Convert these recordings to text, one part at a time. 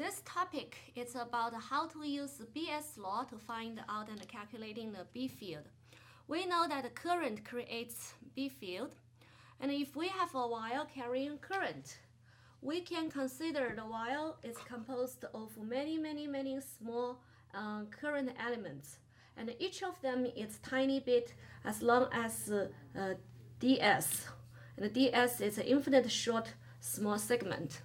This topic is about how to use BS law to find out and calculating the B field. We know that the current creates B field, and if we have a wire carrying current, we can consider the wire is composed of many small current elements, and each of them is tiny bit as long as ds, and ds is an infinite short small segment.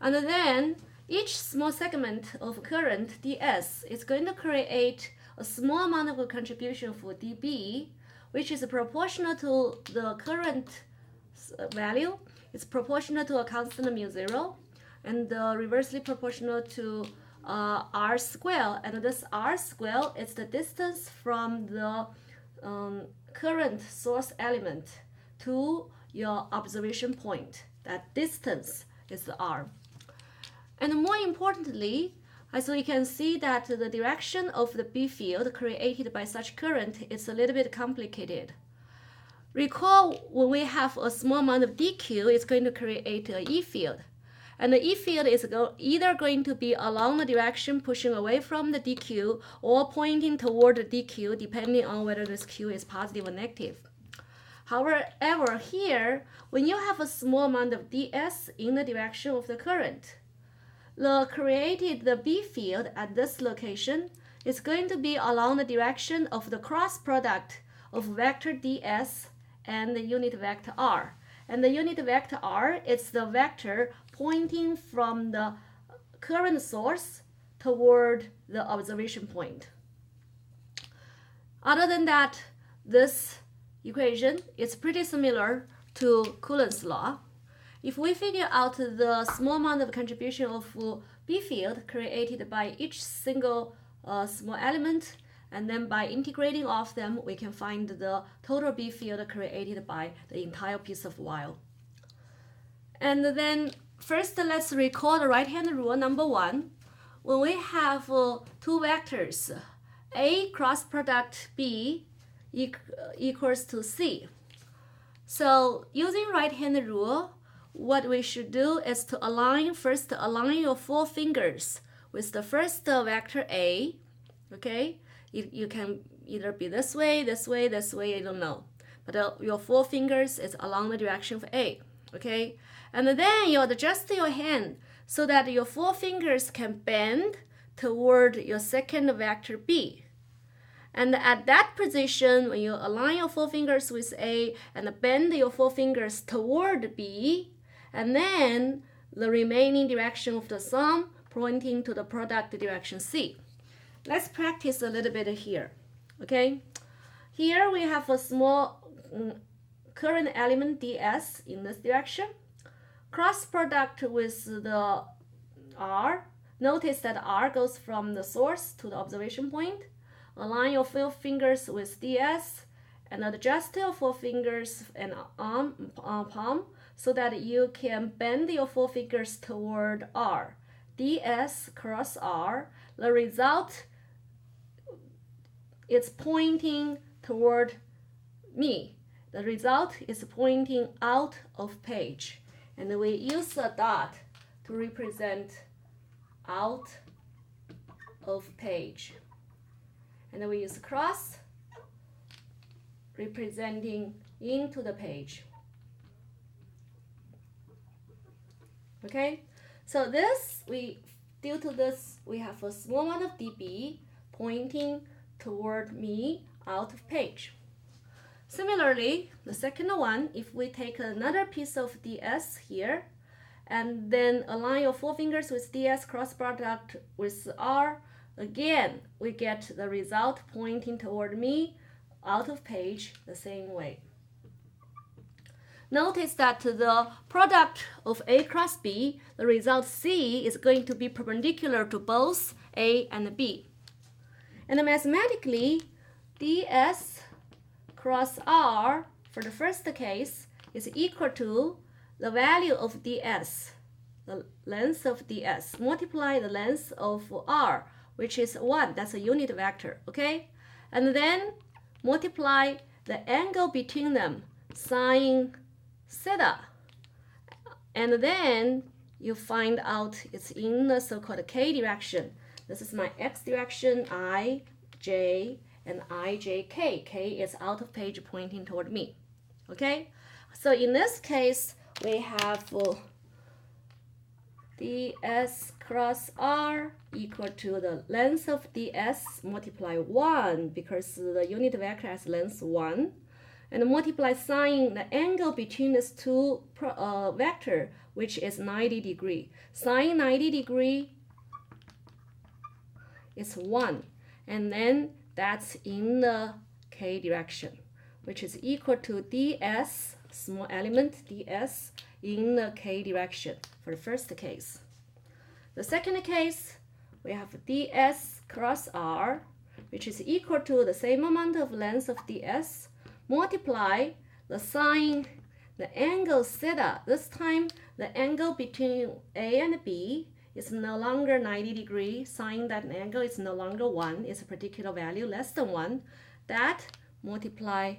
And then each small segment of current ds is going to create a small amount of contribution for dB, which is proportional to the current value. It's proportional to a constant mu0, and reversely proportional to r square. And this r square is the distance from the current source element to your observation point. That distance is the r. And more importantly, as we can see that the direction of the B field created by such current is a little bit complicated. Recall when we have a small amount of dq, it's going to create an E field. And the E field is either going to be along the direction pushing away from the dq or pointing toward the dq, depending on whether this q is positive or negative. However, here, when you have a small amount of ds in the direction of the current, the B field at this location is going to be along the direction of the cross product of vector ds and the unit vector r. And the unit vector r is the vector pointing from the current source toward the observation point. Other than that, this equation is pretty similar to Coulomb's law. If we figure out the small amount of contribution of B field created by each single small element, and then by integrating of them, we can find the total B field created by the entire piece of wire. And then first, let's recall the right-hand rule number 1. When we have two vectors, A cross product B equals to C. So using right-hand rule, what we should do is to align your four fingers with the first vector A. Okay, you can either be this way, I don't know. But your four fingers is along the direction of A. Okay, and then you adjust your hand so that your four fingers can bend toward your second vector B. And at that position, when you align your four fingers with A and bend your four fingers toward B, and then the remaining direction of the sum pointing to the product direction C. Let's practice a little bit here. Okay, here we have a small current element ds in this direction. Cross product with the r. Notice that r goes from the source to the observation point. Align your four fingers with ds and adjust your four fingers and palm so that you can bend your four fingers toward r. ds cross r. The result is pointing toward me. The result is pointing out of page. And we use a dot to represent out of page. And then we use cross representing into the page. Okay, so due to this, we have a small amount of dB pointing toward me out of page. Similarly, the second one, if we take another piece of ds here, and then align your four fingers with ds cross product with r, again, we get the result pointing toward me out of page the same way. Notice that the product of A cross B, the result C, is going to be perpendicular to both A and B. And mathematically, ds cross r for the first case is equal to the value of ds, the length of ds, multiply the length of r, which is 1, that's a unit vector, okay? And then multiply the angle between them, sine theta, and then you find out it's in the so-called k direction. This is my x direction, I, j, and I, j, k. K is out of page pointing toward me. Okay? So in this case, we have ds cross r equal to the length of ds multiply 1, because the unit vector has length 1, and multiply sine the angle between these two vector, which is 90 degree. Sine 90 degree is 1, and then that's in the k direction, which is equal to ds, small element ds, in the k direction for the first case. The second case, we have ds cross r, which is equal to the same amount of length of ds, multiply the sine, the angle theta. This time, the angle between A and B is no longer 90 degrees. Sine that angle is no longer 1. It's a particular value less than 1. That multiply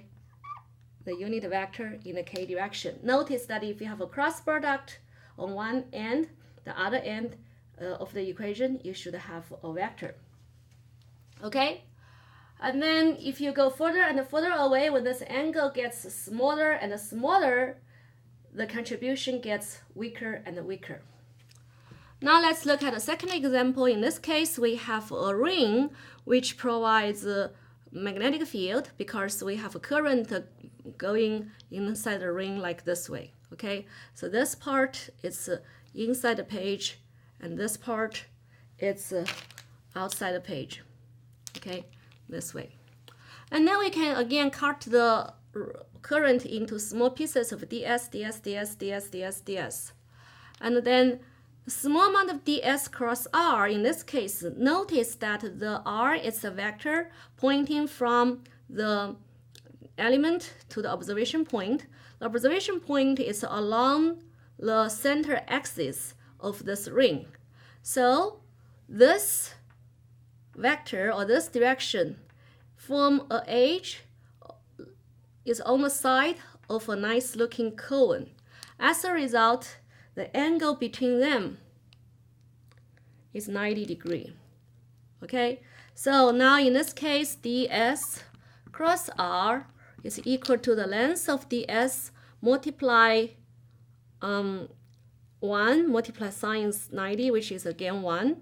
the unit vector in the k direction. Notice that if you have a cross product on one end, the other end of the equation, you should have a vector. Okay? And then if you go further and further away, when this angle gets smaller and smaller, the contribution gets weaker and weaker. Now let's look at a second example. In this case, we have a ring which provides a magnetic field because we have a current going inside the ring like this way. Okay, so this part is inside the page, and this part is outside the page. Okay, this way. And then we can again cut the current into small pieces of ds, ds, ds, ds, ds, ds. And then the small amount of ds cross r, in this case, notice that the r is a vector pointing from the element to the observation point. The observation point is along the center axis of this ring. So this vector or this direction form an edge is on the side of a nice looking cone. As a result, the angle between them is 90 degrees. Okay, so now in this case, ds cross r is equal to the length of ds multiply 1 multiply sine 90, which is again 1,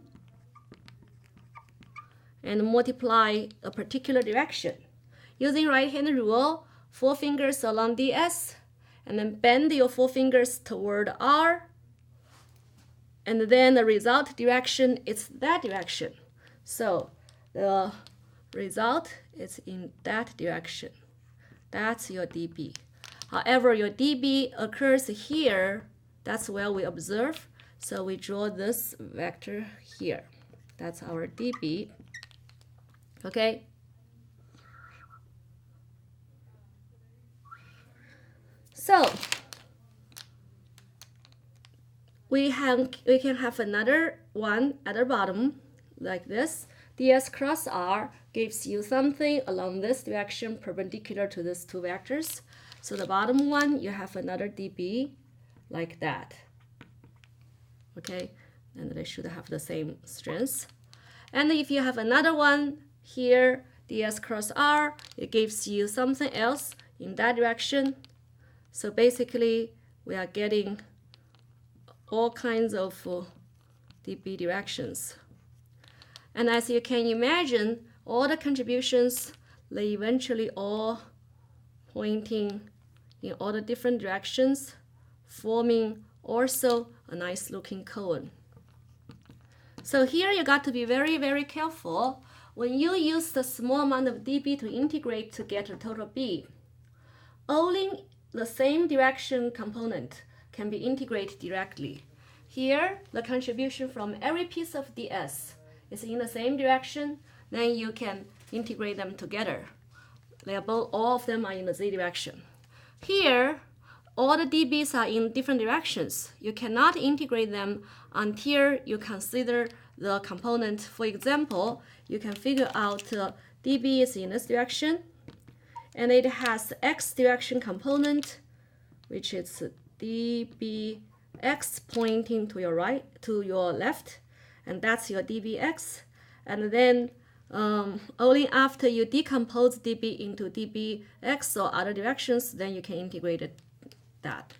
and multiply a particular direction. Using right hand rule, 4 fingers along ds, and then bend your 4 fingers toward r, and then the result direction is that direction. So the result is in that direction. That's your dB. However, your dB occurs here. That's where we observe. So we draw this vector here. That's our dB. Okay. So we can have another one at the bottom like this. ds cross r gives you something along this direction perpendicular to these two vectors. So the bottom one, you have another dB like that. Okay, and they should have the same strength. And if you have another one here, ds cross r, it gives you something else in that direction. So basically, we are getting all kinds of dB directions. And as you can imagine, all the contributions, they eventually all pointing in all the different directions, forming also a nice looking cone. So here you got to be very, very careful when you use the small amount of dB to integrate to get a total B. Only the same direction component can be integrated directly. Here, the contribution from every piece of ds is in the same direction, then you can integrate them together. They are both, all of them are in the z direction. Here, all the dBs are in different directions. You cannot integrate them until you consider the component. For example, you can figure out dB is in this direction, and it has x direction component, which is dB x pointing to your right, to your left, and that's your dbx. And then only after you decompose db into dbx or other directions, then you can integrate that.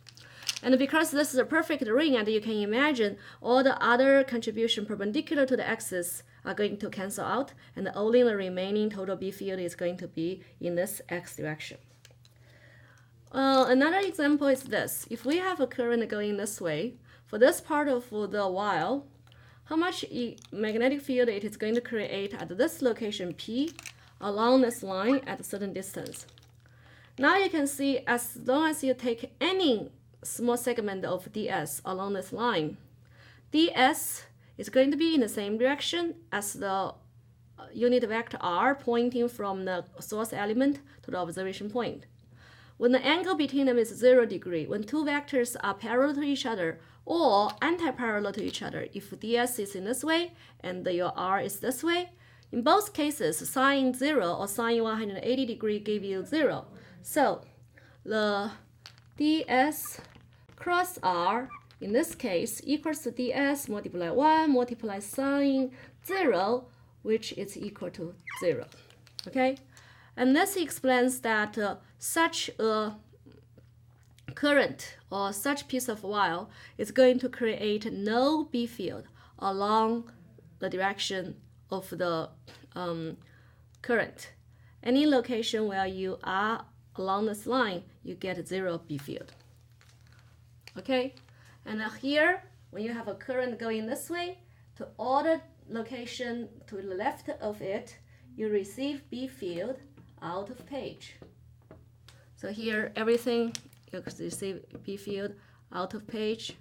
And because this is a perfect ring, and you can imagine all the other contribution perpendicular to the axis are going to cancel out, and only the remaining total B field is going to be in this x direction. Another example is this. If we have a current going this way, for this part of the while, how much magnetic field it is going to create at this location P along this line at a certain distance. Now you can see, as long as you take any small segment of ds along this line, ds is going to be in the same direction as the unit vector r pointing from the source element to the observation point. When the angle between them is 0 degree, when two vectors are parallel to each other or anti-parallel to each other, if ds is in this way and your r is this way, in both cases, sine 0 or sine 180 degree give you 0. So the ds cross r in this case equals to ds multiply 1 multiply sine 0, which is equal to 0. Okay? And this explains that such a current or such piece of wire is going to create no B field along the direction of the current. Any location where you are along this line, you get 0 B field. Okay? And here, when you have a current going this way, to all the location to the left of it, you receive B field out of page. So here, everything you receive B field out of page.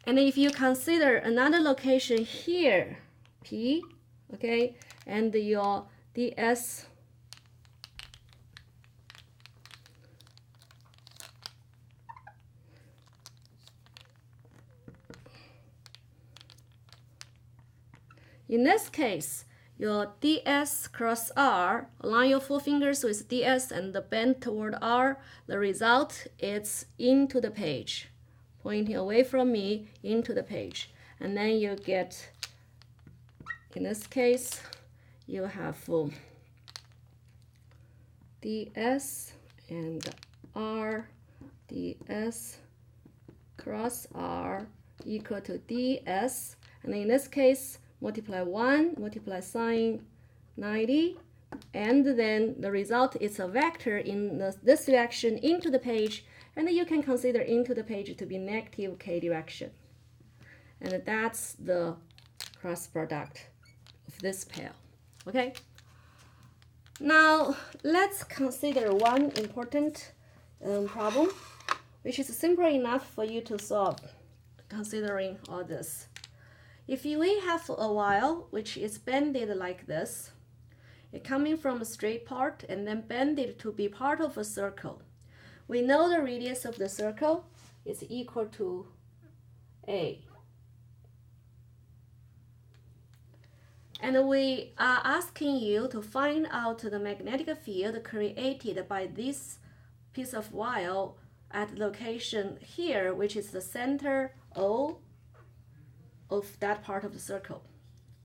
And if you consider another location here, P, okay, and your ds in this case, your ds cross r, align your four fingers with ds and bend toward r, the result is into the page, pointing away from me into the page. And then you get, in this case, you have ds and r, ds cross r equal to ds, and in this case, multiply 1, multiply sine 90, and then the result is a vector in this direction into the page, and you can consider into the page to be negative k direction. And that's the cross product of this pair. Okay? Now, let's consider one important problem, which is simple enough for you to solve, considering all this. If we have a wire which is bended like this, it coming from a straight part and then bended to be part of a circle, we know the radius of the circle is equal to a. And we are asking you to find out the magnetic field created by this piece of wire at location here, which is the center O of that part of the circle.